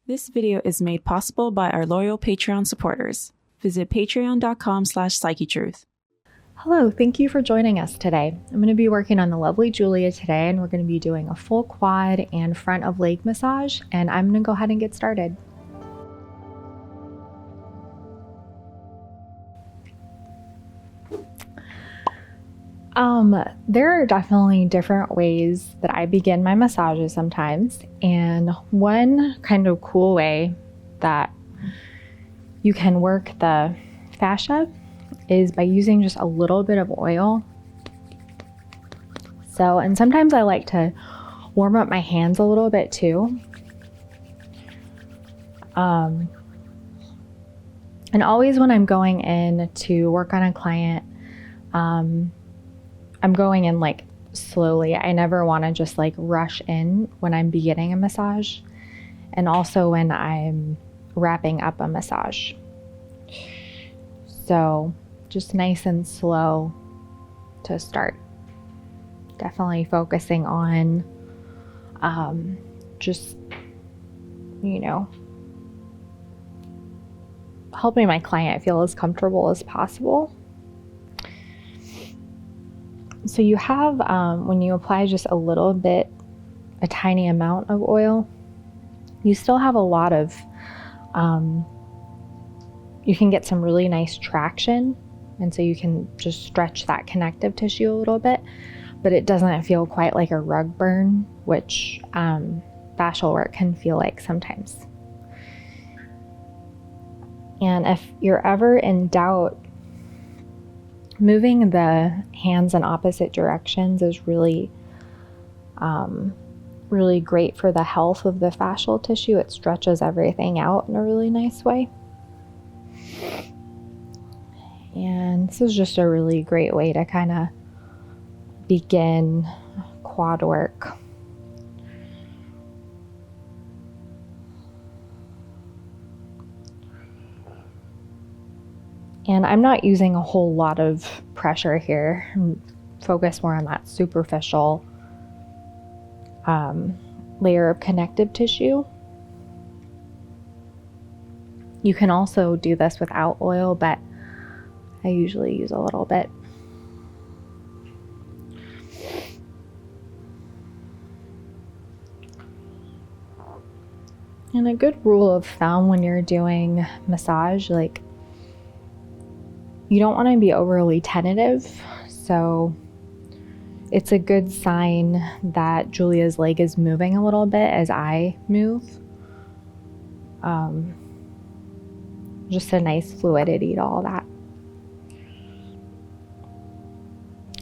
This video is made possible by our loyal Patreon supporters. Visit patreon.com/psychetruth. Hello, thank you for joining us today. I'm going to be working on the lovely Julia today, and we're going to be doing a full quad and front of leg massage, and I'm going to go ahead and get started. There are definitely different ways that I begin my massages sometimes, and one kind of cool way that you can work the fascia is by using just a little bit of oil. And sometimes I like to warm up my hands a little bit too. And always when I'm going in to work on a client, I'm going in like slowly. I never want to just like rush in when I'm beginning a massage, and also when I'm wrapping up a massage. So just nice and slow to start. Definitely focusing on just, helping my client feel as comfortable as possible. So you have, when you apply just a little bit, a tiny amount of oil, you still have a lot of, you can get some really nice traction. And so you can just stretch that connective tissue a little bit, but it doesn't feel quite like a rug burn, which fascial work can feel like sometimes. And if you're ever in doubt, moving the hands in opposite directions is really, really great for the health of the fascial tissue. It stretches everything out in a really nice way. And this is just a really great way to kind of begin quad work. And I'm not using a whole lot of pressure here. Focus more on that superficial layer of connective tissue. You can also do this without oil, but I usually use a little bit. And a good rule of thumb when you're doing massage, you don't want to be overly tentative. So it's a good sign that Julia's leg is moving a little bit as I move. Just a nice fluidity to all that.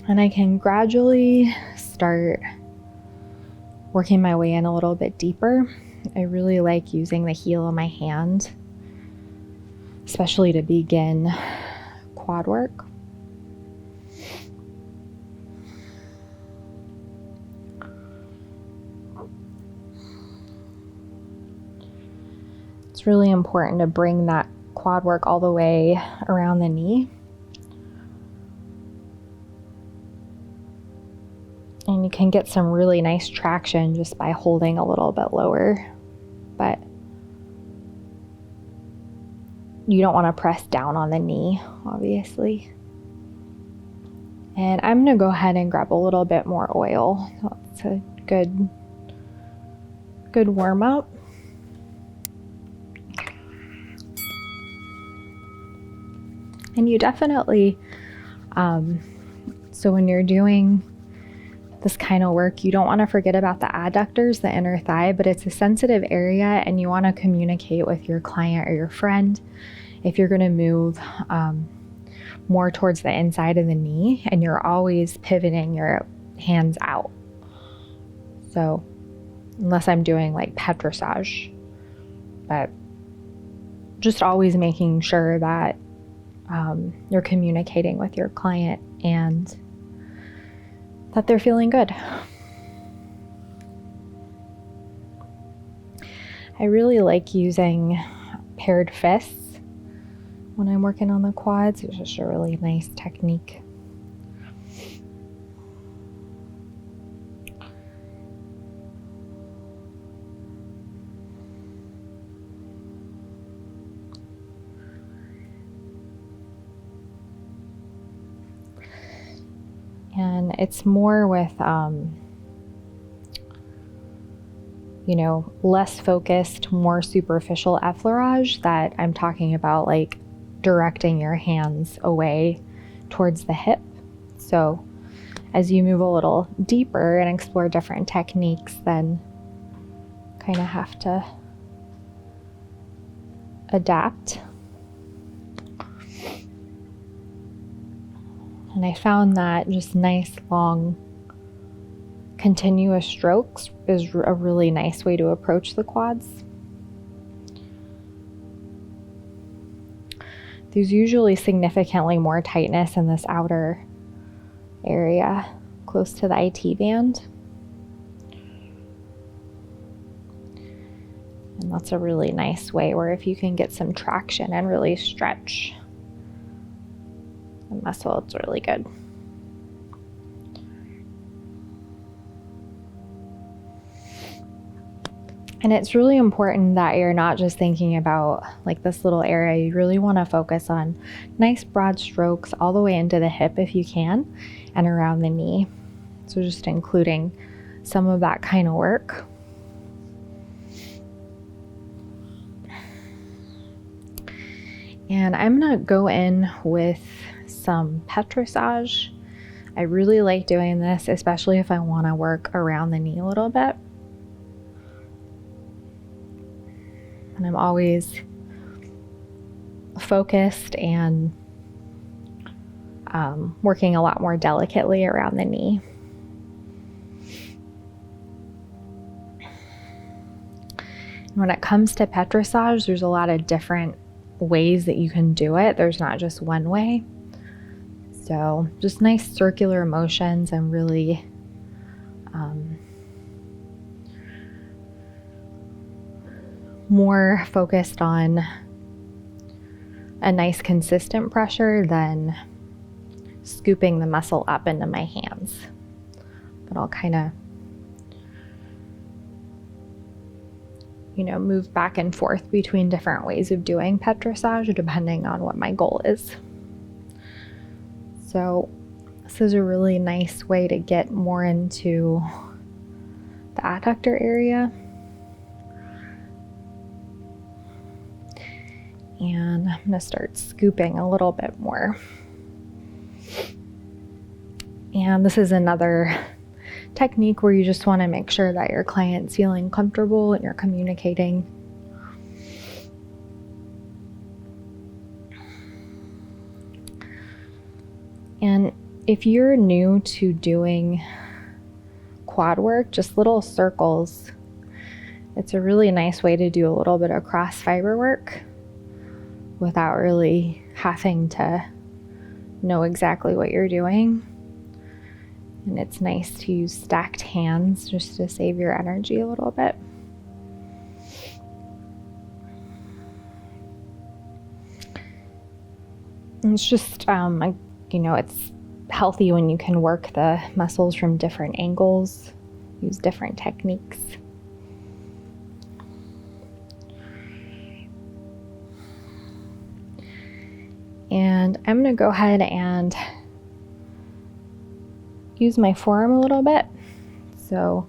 And I can gradually start working my way in a little bit deeper. I really like using the heel of my hand, especially to begin quad work. It's really important to bring that quad work all the way around the knee. And you can get some really nice traction just by holding a little bit lower, but you don't want to press down on the knee, obviously. And I'm going to go ahead and grab a little bit more oil. It's a good warm up. And you definitely, so when you're doing this kind of work, you don't want to forget about the adductors, the inner thigh, but it's a sensitive area and you want to communicate with your client or your friend if you're going to move more towards the inside of the knee, and you're always pivoting your hands out. So unless I'm doing like pet dressage, but just always making sure that you're communicating with your client and that they're feeling good. I really like using paired fists when I'm working on the quads. It's just a really nice technique. And it's more with, less focused, more superficial effleurage that I'm talking about, like directing your hands away towards the hip. So as you move a little deeper and explore different techniques, then kind of have to adapt. And I found that just nice, long, continuous strokes is a really nice way to approach the quads. There's usually significantly more tightness in this outer area close to the IT band. And that's a really nice way where if you can get some traction and really stretch the muscle, it's really good. And it's really important that you're not just thinking about like this little area. You really want to focus on nice broad strokes all the way into the hip if you can, and around the knee. So just including some of that kind of work. And I'm gonna go in with some petrissage. I really like doing this, especially if I want to work around the knee a little bit. And I'm always focused and working a lot more delicately around the knee. And when it comes to petrissage, there's a lot of different ways that you can do it. There's not just one way. So just nice circular motions and really more focused on a nice consistent pressure than scooping the muscle up into my hands. But I'll kind of, move back and forth between different ways of doing petrissage depending on what my goal is. So this is a really nice way to get more into the adductor area. And I'm going to start scooping a little bit more. And this is another technique where you just want to make sure that your client's feeling comfortable and you're communicating. And if you're new to doing quad work, just little circles, it's a really nice way to do a little bit of cross fiber work without really having to know exactly what you're doing. And it's nice to use stacked hands just to save your energy a little bit. And it's just, it's healthy when you can work the muscles from different angles, use different techniques. And I'm going to go ahead and use my forearm a little bit. So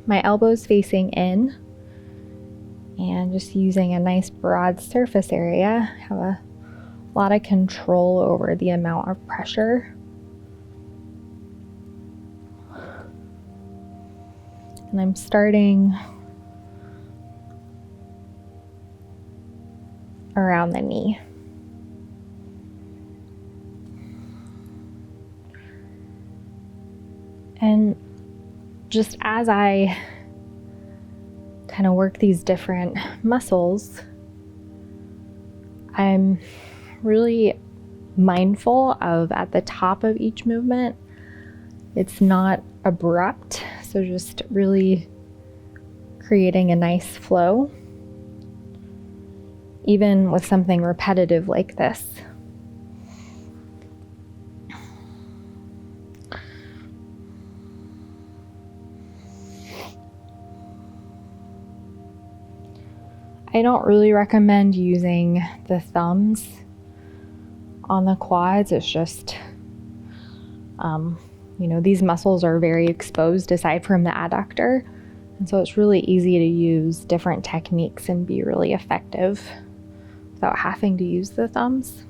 my elbows facing in and just using a nice broad surface area. Have a lot of control over the amount of pressure. And I'm starting around the knee. And just as I kind of work these different muscles, I'm really mindful of at the top of each movement, it's not abrupt. So just really creating a nice flow, even with something repetitive like this. I don't really recommend using the thumbs on the quads. It's just, these muscles are very exposed aside from the adductor. And so it's really easy to use different techniques and be really effective without having to use the thumbs.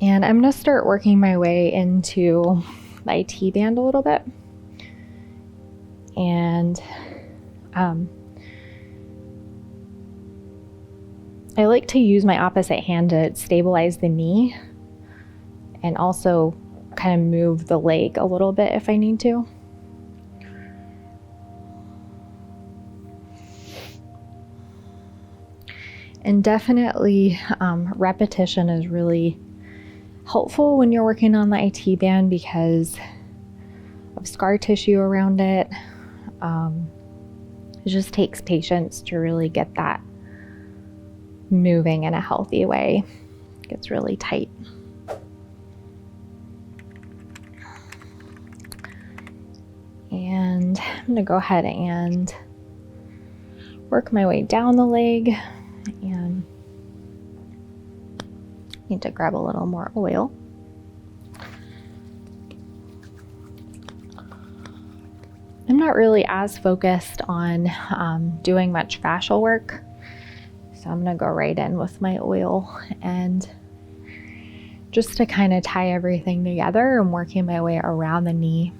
And I'm going to start working my way into the IT band a little bit. And I like to use my opposite hand to stabilize the knee and also kind of move the leg a little bit if I need to. And definitely repetition is really helpful when you're working on the IT band because of scar tissue around it. It just takes patience to really get that moving in a healthy way. It gets really tight. And I'm going to go ahead and work my way down the leg, and need to grab a little more oil. I'm not really as focused on doing much fascial work, so I'm going to go right in with my oil, and just to kind of tie everything together, I'm working my way around the knee.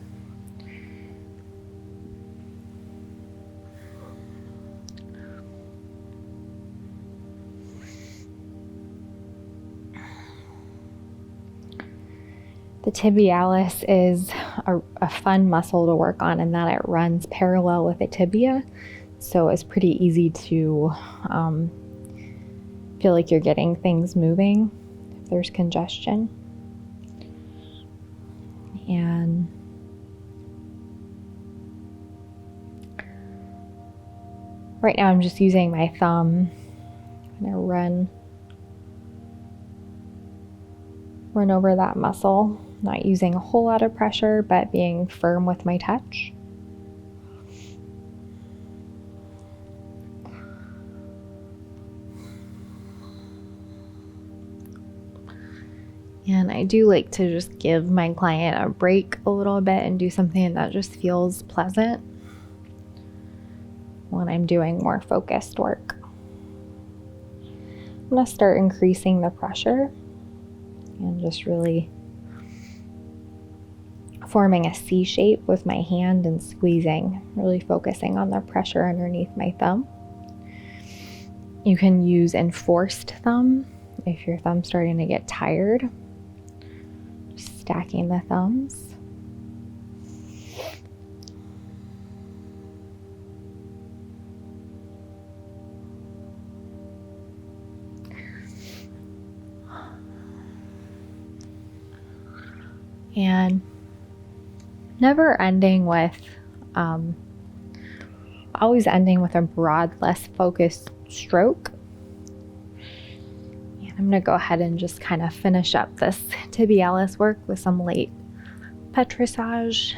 The tibialis is a fun muscle to work on in that it runs parallel with the tibia, so it's pretty easy to feel like you're getting things moving if there's congestion. And right now I'm just using my thumb. I'm going to run over that muscle. Not using a whole lot of pressure, but being firm with my touch. And I do like to just give my client a break a little bit and do something that just feels pleasant when I'm doing more focused work. I'm going to start increasing the pressure and just really forming a C shape with my hand and squeezing, really focusing on the pressure underneath my thumb. You can use enforced thumb if your thumb's starting to get tired. Just stacking the thumbs. And never ending with, always ending with a broad, less focused stroke. And I'm going to go ahead and just kind of finish up this tibialis work with some late petrissage.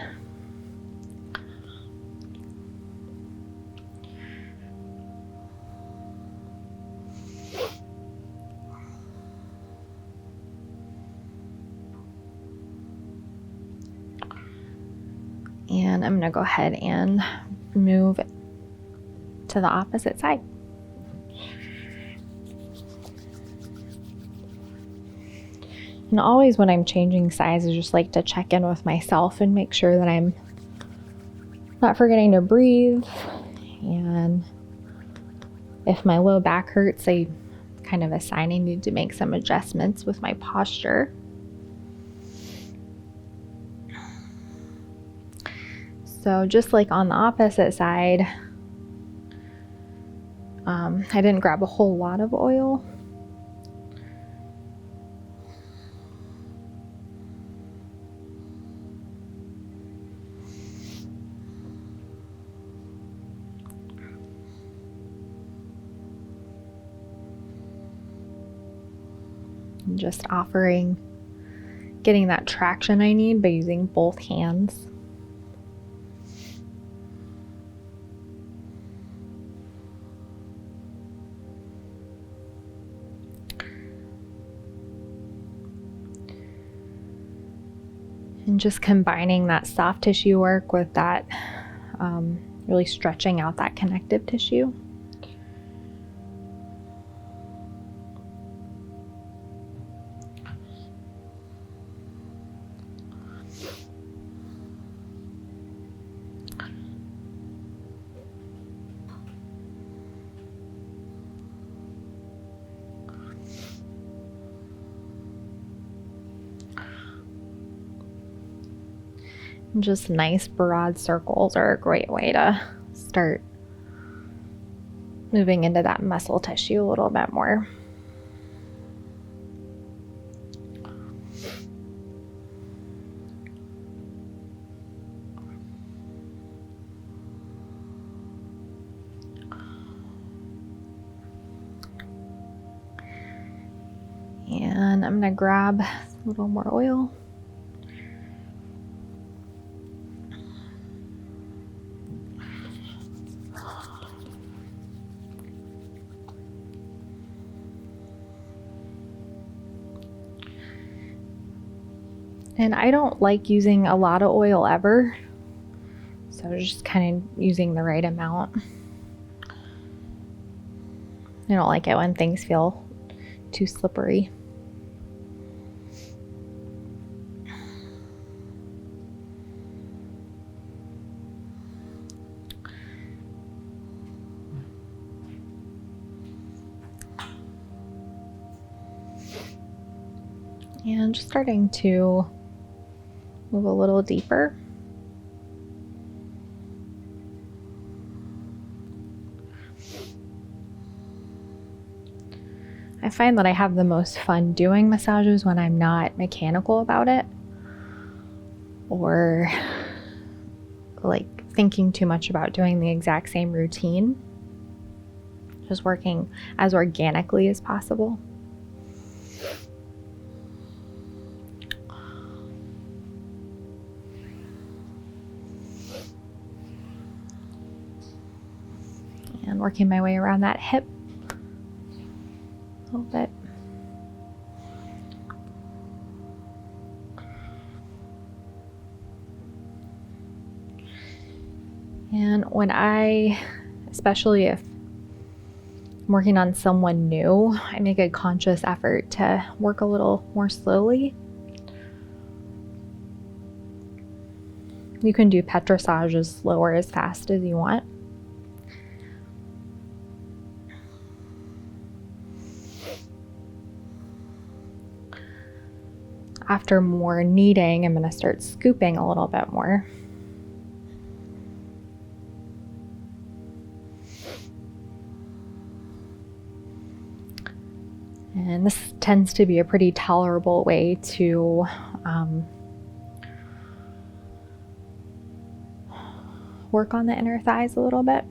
And I'm going to go ahead and move to the opposite side. And always when I'm changing sides, I just like to check in with myself and make sure that I'm not forgetting to breathe. And if my low back hurts, I kind of assign I need to make some adjustments with my posture. So just like on the opposite side, I didn't grab a whole lot of oil. And just getting that traction I need by using both hands. just combining that soft tissue work with that really stretching out that connective tissue. Just nice broad circles are a great way to start moving into that muscle tissue a little bit more. And I'm going to grab a little more oil. And I don't like using a lot of oil ever, so just kind of using the right amount. I don't like it when things feel too slippery. And just starting to move a little deeper. I find that I have the most fun doing massages when I'm not mechanical about it, or like thinking too much about doing the exact same routine. Just working as organically as possible. And working my way around that hip a little bit. And when especially if I'm working on someone new, I make a conscious effort to work a little more slowly. You can do petrissage as slow or as fast as you want. After more kneading, I'm going to start scooping a little bit more. And this tends to be a pretty tolerable way to work on the inner thighs a little bit.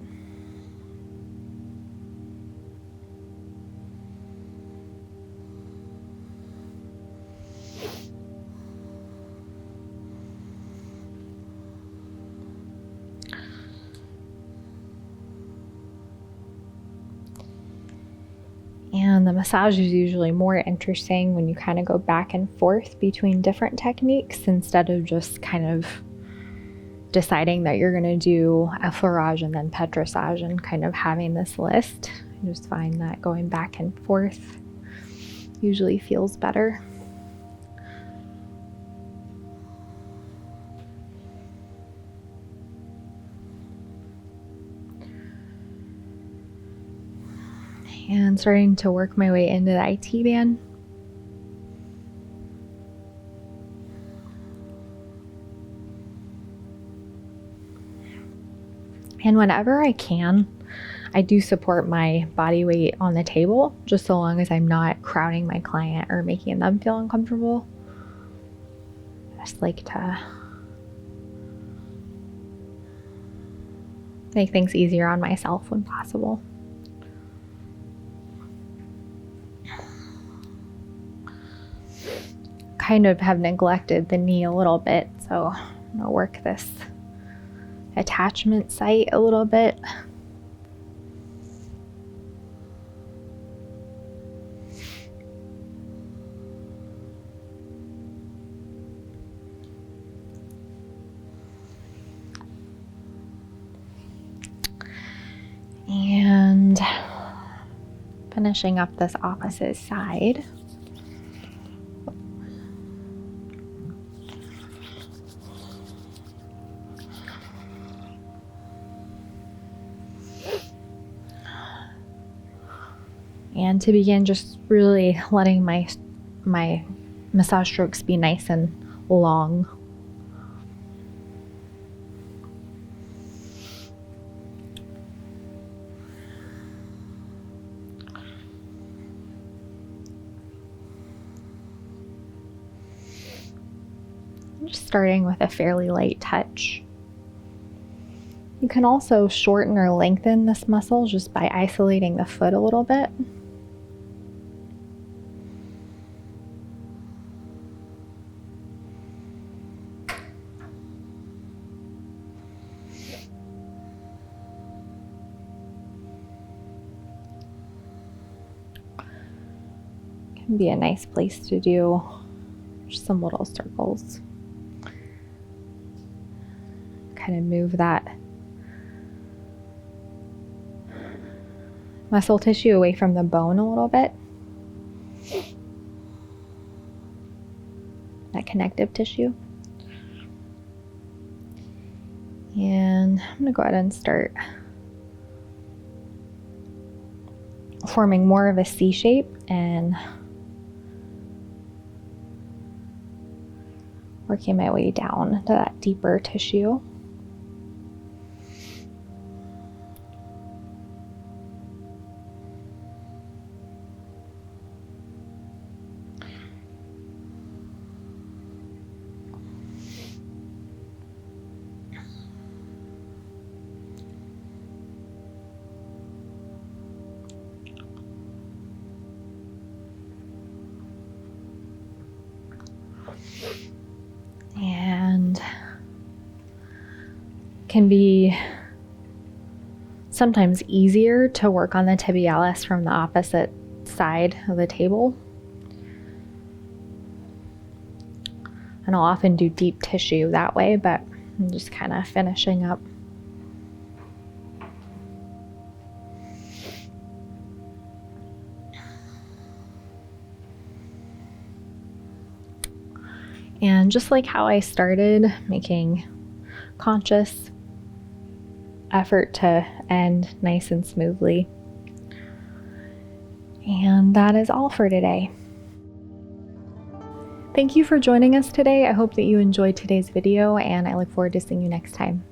And the massage is usually more interesting when you kind of go back and forth between different techniques instead of just kind of deciding that you're going to do effleurage and then petrissage and kind of having this list. I just find that going back and forth usually feels better. And starting to work my way into the IT band. And whenever I can, I do support my body weight on the table, just so long as I'm not crowding my client or making them feel uncomfortable. I just like to make things easier on myself when possible. Kind of have neglected the knee a little bit, so I'm gonna work this attachment site a little bit. And finishing up this opposite side. And to begin, just really letting my massage strokes be nice and long. I'm just starting with a fairly light touch. You can also shorten or lengthen this muscle just by isolating the foot a little bit. Can be a nice place to do just some little circles. Kind of move that muscle tissue away from the bone a little bit. That connective tissue. And I'm going to go ahead and start forming more of a C shape and working my way down to that deeper tissue. And can be sometimes easier to work on the tibialis from the opposite side of the table. And I'll often do deep tissue that way, but I'm just kind of finishing up. And just like how I started, making conscious effort to end nice and smoothly. And that is all for today. Thank you for joining us today. I hope that you enjoyed today's video, and I look forward to seeing you next time.